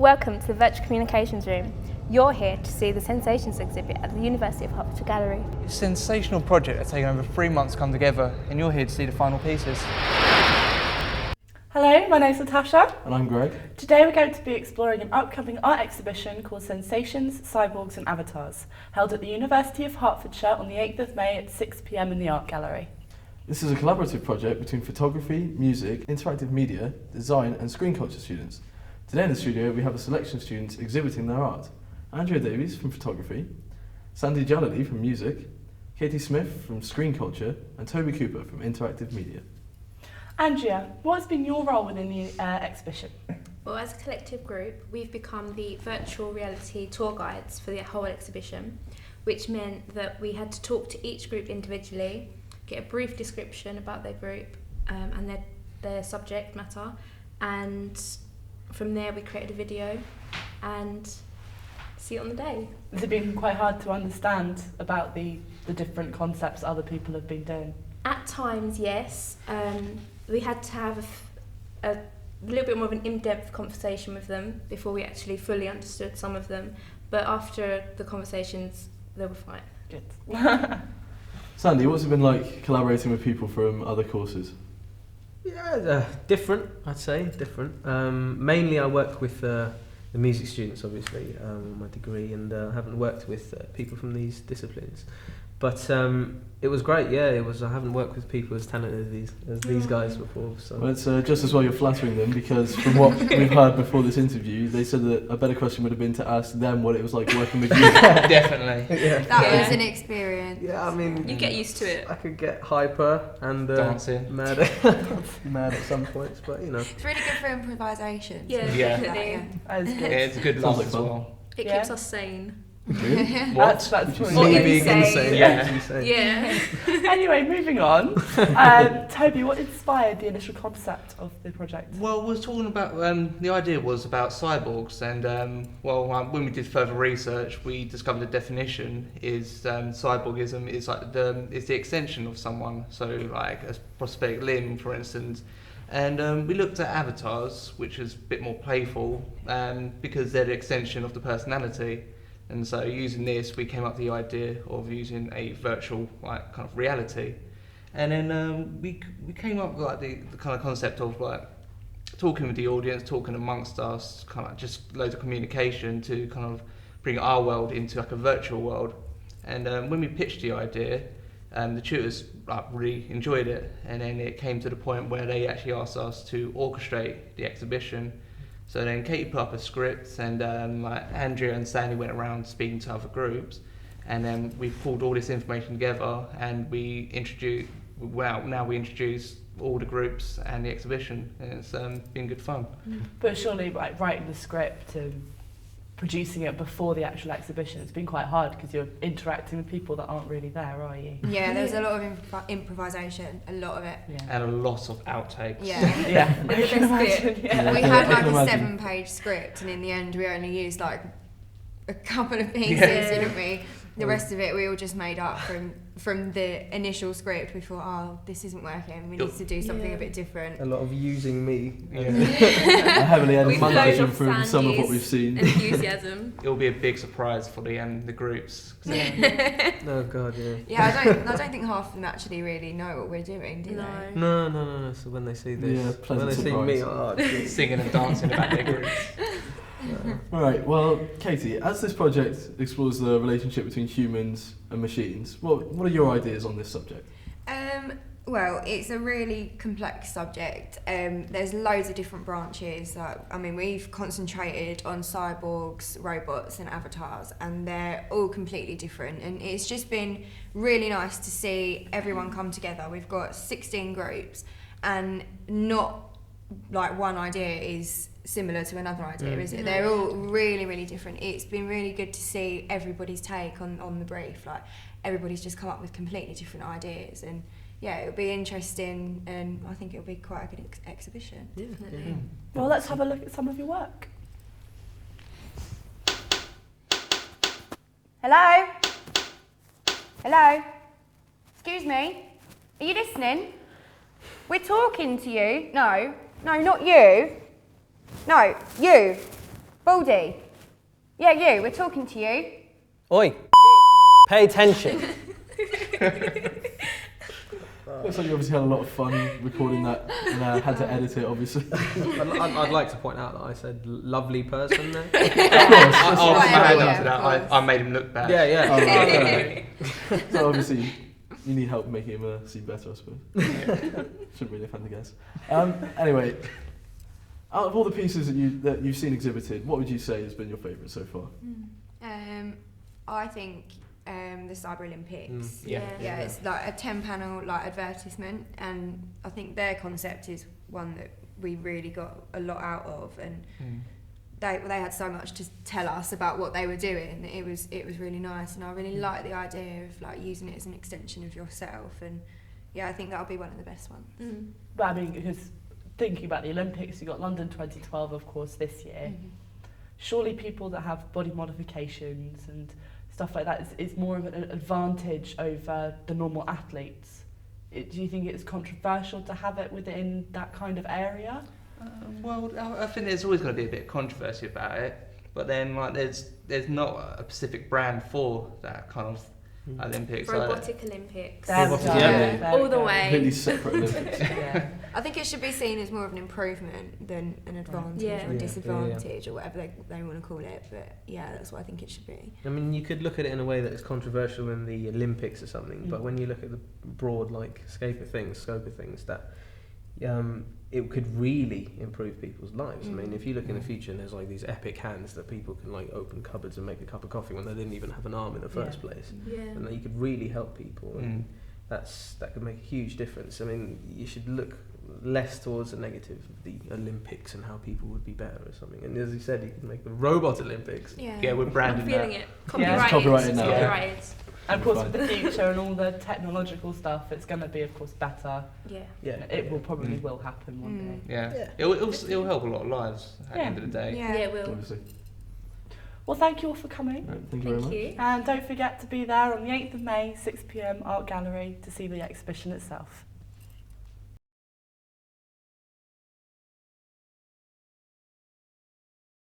Welcome to the Virtual Communications Room. You're here to see the Sensations exhibit at the University of Hertfordshire Gallery. It's a sensational project that's taken over 3 months to come together, and you're here to see the final pieces. Hello, my name's Natasha. And I'm Greg. Today we're going to be exploring an upcoming art exhibition called Sensations, Cyborgs and Avatars, held at the University of Hertfordshire on the 8th of May at 6 p.m. in the Art Gallery. This is a collaborative project between photography, music, interactive media, design and screen culture students. Today in the studio we have a selection of students exhibiting their art. Andrea Davies from photography, Sandy Jalali from music, Katie Smith from screen culture and Toby Cooper from interactive media. Andrea, what has been your role within the exhibition? Well, as a collective group, we've become the virtual reality tour guides for the whole exhibition, which meant that we had to talk to each group individually, get a brief description about their group and their subject matter, and from there we created a video and see it on the day. Has it been quite hard to understand about the different concepts other people have been doing? At times, yes. We had to have a little bit more of an in-depth conversation with them before we actually fully understood some of them. But after the conversations, they were fine. Good. Sandy, what's it been like collaborating with people from other courses? Yeah, different, I'd say, different. Mainly I work with the music students, obviously, on my degree, and I haven't worked with people from these disciplines. But it was great, yeah. I haven't worked with people as talented as these guys before. So. Well, it's just as well you're flattering them, because from what we've heard before this interview, they said that a better question would have been to ask them what it was like working with you. Definitely. Yeah. That was an experience. Yeah, I mean... You get used to it. I could get hyper and dancing. mad at some points, but you know. It's really good for improvisation. Yeah, Yeah. definitely. That is good. Yeah, it's a good Sounds laugh like as fun. well. It Yeah. keeps us sane. Really? That's Not Yeah. being insane. Yeah. Insane. Yeah. Anyway, moving on. Toby, what inspired the initial concept of the project? Well, we're talking about, the idea was about cyborgs, and when we did further research, we discovered the definition is cyborgism is like is the extension of someone, so like a prosthetic limb, for instance. And we looked at avatars, which is a bit more playful, because they're the extension of the personality. And so using this, we came up with the idea of using a virtual like kind of reality. And then we came up with like the kind of concept of like talking with the audience, talking amongst us, kind of just loads of communication to kind of bring our world into like a virtual world. And when we pitched the idea, the tutors like really enjoyed it, and then it came to the point where they actually asked us to orchestrate the exhibition. So then Katie put up a script, and like Andrea and Sandy went around speaking to other groups, and then we pulled all this information together, and we introduce all the groups and the exhibition, and it's been good fun. But surely, like writing the script and producing it before the actual exhibition, it's been quite hard because you're interacting with people that aren't really there, are you? Yeah, there was a lot of improvisation, a lot of it. Yeah. And a lot of outtakes. Yeah. Yeah. The best bit. Yeah. We had like I can a imagine. 7-page script, and in the end we only used like a couple of pieces, Yeah. didn't we? The rest of it we all just made up from the initial script. We thought, oh, this isn't working, we need to do something Yeah. a bit different. A lot of using me. Yeah. A heavily We edited flowed version off from some of what we've seen. Enthusiasm. It'll be a big surprise for the groups. Oh god, yeah. Yeah, I don't think half of them actually really know what we're doing, do they? No. No. So when they see this, Yeah, when they pleasant see me, surprise. oh, geez. Singing and dancing about their groups. Right, well, Katie, as this project explores the relationship between humans and machines, what are your ideas on this subject? Well, it's a really complex subject. There's loads of different branches. We've concentrated on cyborgs, robots and avatars, and they're all completely different. And it's just been really nice to see everyone come together. We've got 16 groups, and not like one idea is similar to another idea, is it? They're all really, really different. It's been really good to see everybody's take on the brief. Like, everybody's just come up with completely different ideas, and yeah, it'll be interesting, and I think it'll be quite a good exhibition. Definitely. Well, let's have a look at some of your work. Hello? Hello? Excuse me? Are you listening? We're talking to you. No, not you. No, you. Baldy. Yeah, you. We're talking to you. Oi, pay attention. Looks like you obviously had a lot of fun recording that and had to edit it, obviously. I'd like to point out that I said lovely person there. Of course. I'll Right, add yeah, on to that. of I made him look bad. Yeah, yeah. Oh, right, okay. So obviously, you need help making him seem better, I suppose. Shouldn't really offend the guests. Anyway, out of all the pieces that you've seen exhibited, what would you say has been your favourite so far? I think the Cyber Olympics. Yeah. Yeah, it's like a 10-panel like advertisement, and I think their concept is one that we really got a lot out of, and they had so much to tell us about what they were doing. It was really nice, and I really like the idea of like using it as an extension of yourself, and yeah, I think that'll be one of the best ones. But I mean, because thinking about the Olympics, you got London 2012, of course, this year. Surely people that have body modifications and stuff like that is more of an advantage over the normal athletes. Do you think it's controversial to have it within that kind of area? Well, I think there's always going to be a bit of controversy about it, but then like there's not a specific brand for that kind of Olympics. Robotic Olympics. There we go. Yeah. There All we the go. way. Completely separate Olympics. Yeah. I think it should be seen as more of an improvement than an advantage Yeah. or a Yeah. disadvantage or whatever they want to call it. But yeah, that's what I think it should be. I mean, you could look at it in a way that is controversial in the Olympics or something, but when you look at the broad scope of things, that it could really improve people's lives. I mean, if you look in the future and there's like these epic hands that people can like open cupboards and make a cup of coffee when they didn't even have an arm in the first place, and that you could really help people, and that could make a huge difference. I mean, you should look less towards the negative of the Olympics and how people would be better or something. And as you said, you could make the robot Olympics. Yeah, we're I'm branding feeling that. it. Yeah, it's copyrighted now. Copyrighted. And of course, with the future and all the technological stuff, it's going to be, of course, better. Yeah. Yeah, It will probably will happen one day. Yeah, it'll help a lot of lives at the end of the day. Yeah, it will. Obviously. Well, thank you all for coming. Right, thank you very much. Thank you. And don't forget to be there on the 8th of May, 6 p.m, Art Gallery to see the exhibition itself.